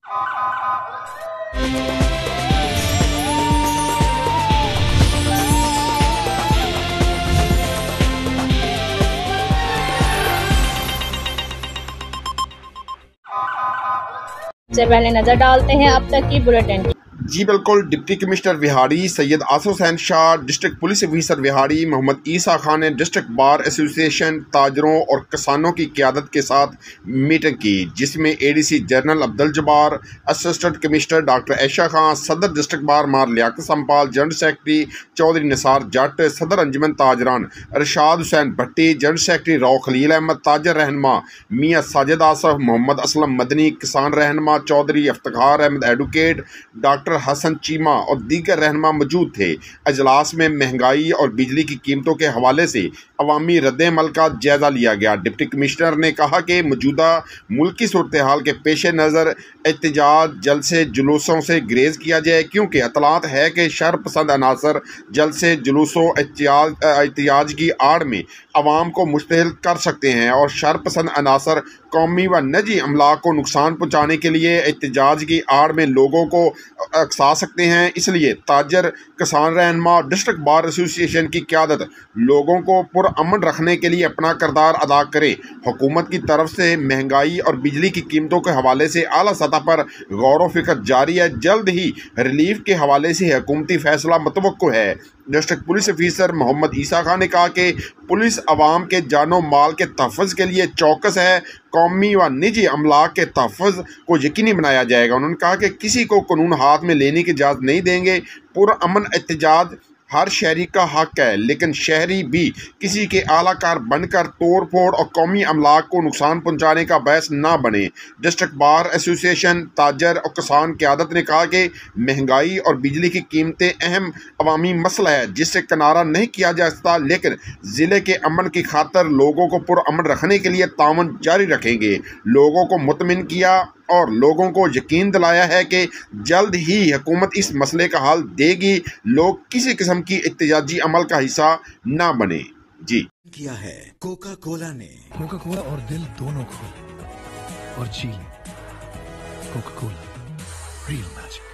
से पहले नजर डालते हैं अब तक की बुलेटिन। जी बिल्कुल। Deputy commissioner Vehari Syed Asif Hussain Shah, district police officer Vehari Muhammad Isa Khan ने डिस्ट्रिक्ट बार एसोसिएशन ताजरों और किसानों की क़यादत के साथ मीटिंग की, जिसमें ADC general Abdul Jabbar, assistant commissioner doctor Aisha Khan, सदर डिस्ट्रिक्ट बार मार लियाकत संपाल, जनरल सेक्रेटरी चौधरी निसार जट, सदर अंजुमन ताजरान रशाद हुसैन भट्टी, जनरल सेक्रेटरी राव खलील अहमद, ताजर रहनमा मियाँ साजिद आसफ, मोहम्मद असलम मदनी, किसान रहनमा चौधरी इफ्तिखार अहमद एडवोकेट, डॉक्टर हसन चीमा और दीगर रहनुमा मौजूद थे। अजलास में महंगाई और बिजली की कीमतों के हवाले से अवामी रद्द-ए-अमल का जायज़ा लिया गया। डिप्टी कमिश्नर ने कहा कि मौजूदा मुल्की सूरत हाल के पेश नज़र एहतजाज जलसे जुलूसों से ग्रेज़ किया जाए, क्योंकि इतलात है कि शर पसंद अनासर जलसे जुलूसों एहतजाज की आड़ में अवाम को मुश्तइल कर सकते हैं और शर पसंद अनासर कौमी व निजी अमलाक को नुकसान पहुँचाने के लिए एहतजाज की आड़ में लोगों को अकसा सकते हैं। इसलिए ताजर किसान रहनुमा डिस्ट्रिक्ट बार एसोसिएशन की क़यादत लोगों को पुरअमन रखने के लिए अपना किरदार अदा करे। हुकूमत की तरफ से महंगाई और बिजली की कीमतों के हवाले से आला सतह पर गौर व फिक्र जारी है। जल्द ही रिलीफ के हवाले से हुकूमती फैसला मुतवक्को है। District police officer Mohammad Isa Khan ने कहा कि पुलिस अवाम के जानो माल के तहफ़्फ़ुज़ के लिए चौकस है। कौमी व निजी अमलाक के तहफ़्फ़ुज़ को यकीनी बनाया जाएगा। उन्होंने कहा कि किसी को कानून हाथ में लेने की इजाज़त नहीं देंगे। पुरअमन एहतजाज हर शहरी का हक है, लेकिन शहरी भी किसी के आलाकार बनकर तोड़ फोड़ और कौमी अमलाक को नुकसान पहुँचाने का बायस ना बने। डिस्ट्रिक्ट बार एसोसिएशन ताजर और किसान क़यादत ने कहा कि महंगाई और बिजली की कीमतें अहम अवामी मसला है, जिससे किनारा नहीं किया जा सकता, लेकिन ज़िले के अमन की खातर लोगों को पुरअमन रखने के लिए ताउन जारी रखेंगे। लोगों को मुतमिन किया और लोगों को यकीन दिलाया है कि जल्द ही हुकूमत इस मसले का हल देगी। लोग किसी किस्म की एहतजाजी अमल का हिस्सा ना बने। जी किया है कोका कोला ने। कोका कोला और दिल दोनों खोले और जी कोका कोला रियल मैजिक।